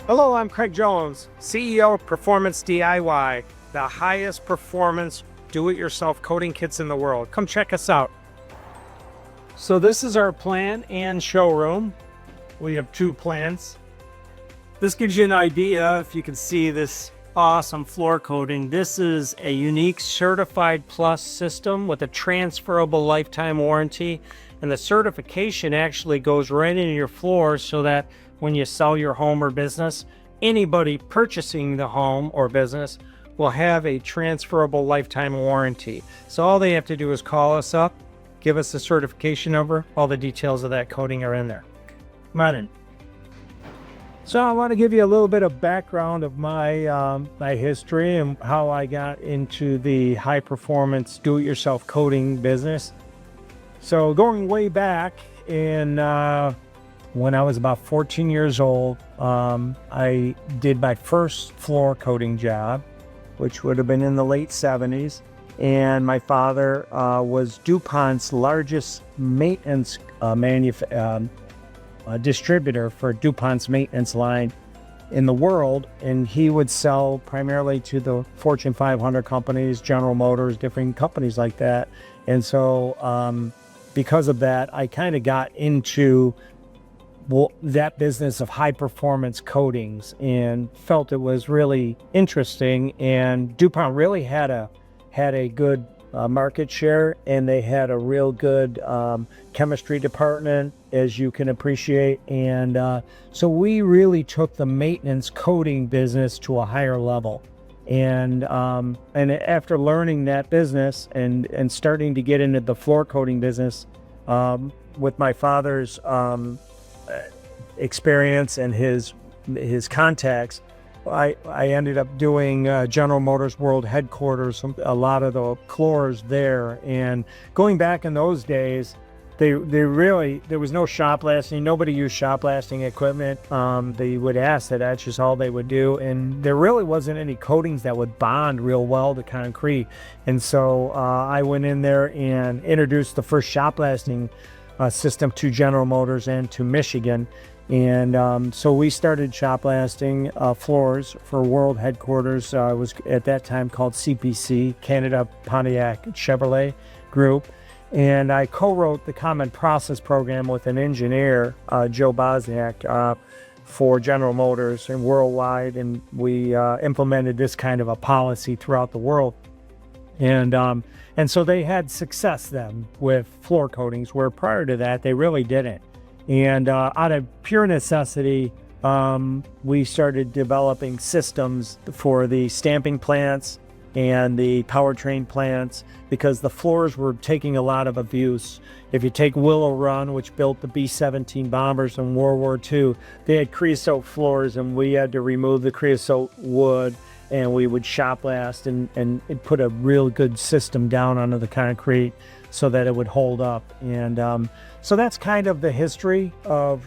Hello, I'm Craig Jones, CEO of Performance DIY, the highest performance do-it-yourself coating kits in the world. Come check us out. So this is our plant and showroom. We have two plants. This gives you an idea, if you can see this awesome floor coating. This is a unique Certified Plus system with a transferable lifetime warranty. And the certification actually goes right into your floor so that when you sell your home or business, anybody purchasing the home or business will have a transferable lifetime warranty. So all they have to do is call us up, give us the certification number. All the details of that coating are in there. Come on in. So I want to give you a little bit of background of my my history and how I got into the high performance do-it-yourself coating business. So going way back in when I was about 14 years old, I did my first floor coating job, which would have been in the late 70s. And my father was DuPont's largest maintenance distributor for DuPont's maintenance line in the world. And he would sell primarily to the Fortune 500 companies, General Motors, different companies like that. And so because of that, I kind of got into that business of high performance coatings and felt it was really interesting. And DuPont really had a good market share, and they had a real good chemistry department, as you can appreciate. And so we really took the maintenance coating business to a higher level. And after learning that business and starting to get into the floor coating business with my father's experience and his contacts, I ended up doing General Motors World Headquarters, a lot of the floors there. And going back in those days, there was no shop blasting. Nobody used shop blasting equipment. They would acid, that's just all they would do. And there really wasn't any coatings that would bond real well to concrete. And so I went in there and introduced the first shop blasting system to General Motors and to Michigan. And so we started shop blasting floors for World Headquarters. It was at that time called CPC, Canada Pontiac Chevrolet Group. And I co-wrote the Common Process Program with an engineer, Joe Bosniak, for General Motors and worldwide. And we implemented this kind of a policy throughout the world. And so they had success then with floor coatings, where prior to that, they really didn't. And out of pure necessity, we started developing systems for the stamping plants and the powertrain plants, because the floors were taking a lot of abuse. If you take Willow Run, which built the B-17 bombers in World War II, they had creosote floors, and we had to remove the creosote wood, and we would shop blast and put a real good system down onto the concrete so that it would hold up. And so that's kind of the history of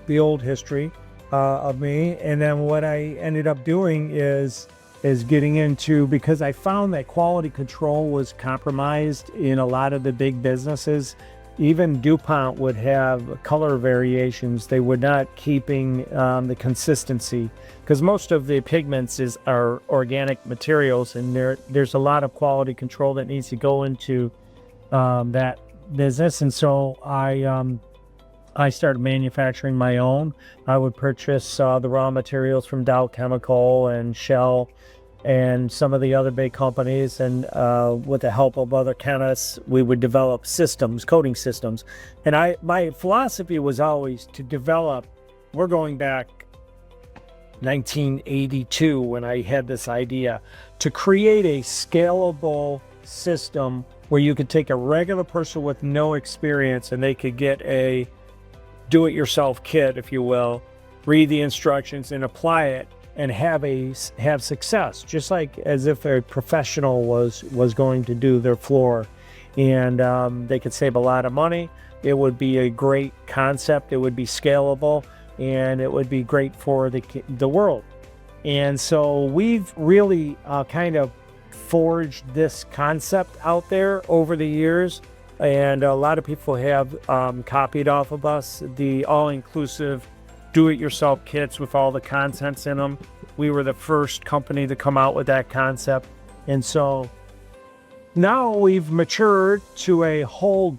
the old history of me. And then what I ended up doing is getting into, because I found that quality control was compromised in a lot of the big businesses. Even DuPont would have color variations. They were not keeping the consistency, because most of the pigments are organic materials, and there's a lot of quality control that needs to go into that business. And so I started manufacturing my own. I would purchase the raw materials from Dow Chemical and Shell and some of the other big companies, and with the help of other chemists, we would develop systems, coating systems. And my philosophy was always to develop, we're going back 1982 when I had this idea, to create a scalable system where you could take a regular person with no experience and they could get a do-it-yourself kit, if you will, read the instructions and apply it and have success, just like as if a professional was going to do their floor. And they could save a lot of money, it would be a great concept. It would be scalable, and it would be great for the world. And so we've really kind of forged this concept out there over the years, and a lot of people have copied off of us the all-inclusive do-it-yourself kits with all the contents in them. We were the first company to come out with that concept, and so now we've matured to a whole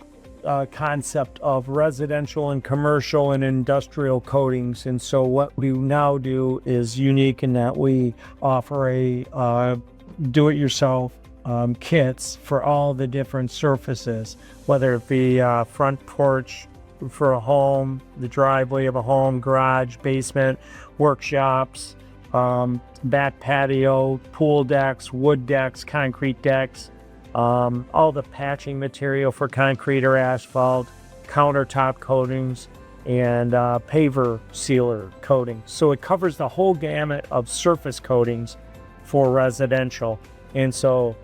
concept of residential and commercial and industrial coatings. And so what we now do is unique in that we offer a do-it-yourself kits for all the different surfaces, whether it be front porch for a home, the driveway of a home, garage, basement, workshops, back patio, pool decks, wood decks, concrete decks, all the patching material for concrete or asphalt, countertop coatings, and paver sealer coatings. So it covers the whole gamut of surface coatings for residential. And so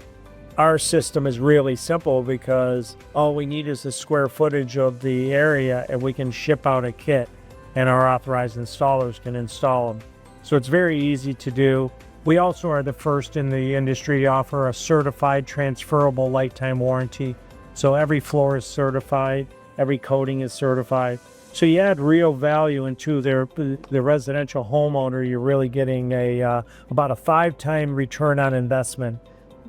our system is really simple because all we need is the square footage of the area, and we can ship out a kit, and our authorized installers can install them. So it's very easy to do. We also are the first in the industry to offer a certified transferable lifetime warranty. So every floor is certified, every coating is certified. So you add real value into the residential homeowner. You're really getting about a 5-time return on investment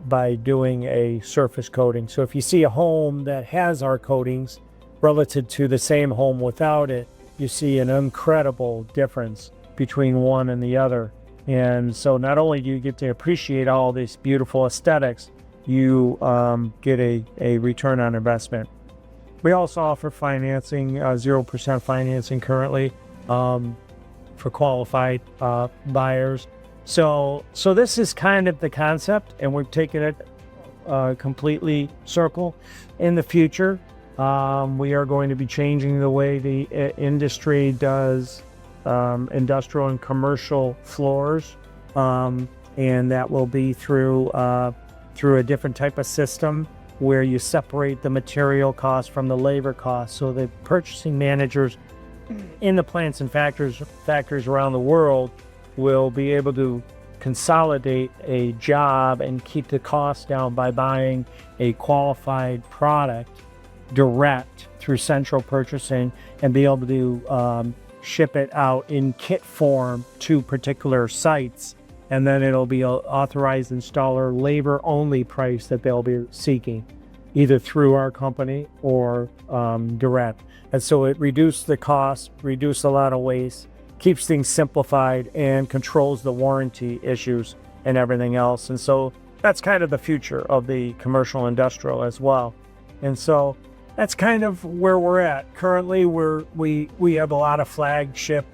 by doing a surface coating. So if you see a home that has our coatings relative to the same home without it, you see an incredible difference between one and the other. And so not only do you get to appreciate all these beautiful aesthetics, you get a return on investment. We also offer financing, 0% financing currently for qualified buyers. So this is kind of the concept, and we've taken it completely circle. In the future, we are going to be changing the way the industry does industrial and commercial floors, and that will be through a different type of system where you separate the material cost from the labor cost. So the purchasing managers in the plants and factories around the world will be able to consolidate a job and keep the cost down by buying a qualified product direct through central purchasing, and be able to ship it out in kit form to particular sites, and then it'll be an authorized installer labor only price that they'll be seeking, either through our company or direct. And so it reduces the cost, reduces a lot of waste, keeps things simplified, and controls the warranty issues and everything else. And so that's kind of the future of the commercial industrial as well. And so that's kind of where we're at. Currently, we have a lot of flagship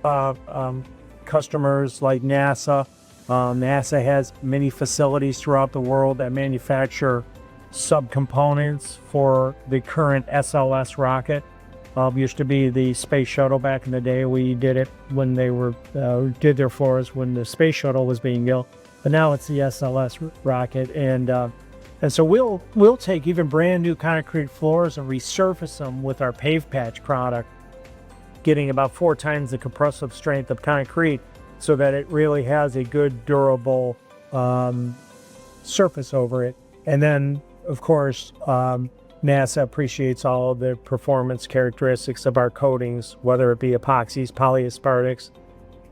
customers like NASA. NASA has many facilities throughout the world that manufacture subcomponents for the current SLS rocket. Used to be the space shuttle back in the day. We did it when they were did their floors when the space shuttle was being built. But now it's the SLS rocket, and so we'll take even brand new concrete floors and resurface them with our Pave Patch product, getting about 4 times the compressive strength of concrete, so that it really has a good durable surface over it. And then, of course, NASA appreciates all of the performance characteristics of our coatings, whether it be epoxies, polyaspartics,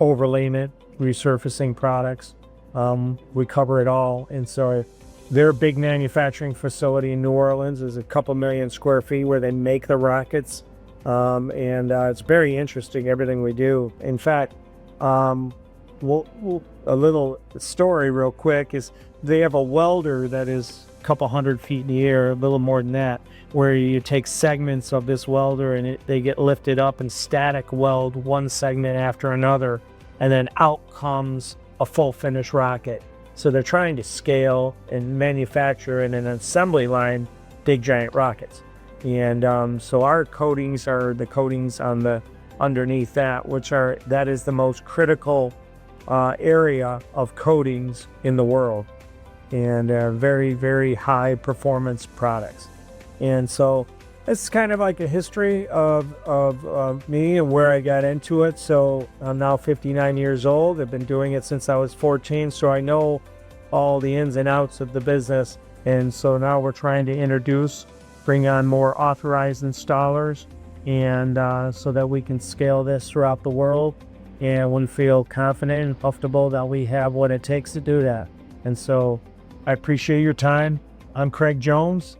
overlayment, resurfacing products. We cover it all. And so their big manufacturing facility in New Orleans is a couple million square feet where they make the rockets. And it's very interesting, everything we do. In fact, a little story real quick is they have a welder that is a couple hundred feet in the air, a little more than that, where you take segments of this welder and they get lifted up and static weld one segment after another, and then out comes a full finish rocket. So they're trying to scale and manufacture in an assembly line big giant rockets. And so our coatings are the coatings on the underneath that, that is the most critical area of coatings in the world, and very, very high performance products. And so It's kind of like a history of me and where I got into it. So I'm now 59 years old. I've been doing it since I was 14. So I know all the ins and outs of the business. And so now we're trying to bring on more authorized installers, and so that we can scale this throughout the world. And we feel confident and comfortable that we have what it takes to do that. And so I appreciate your time. I'm Craig Jones,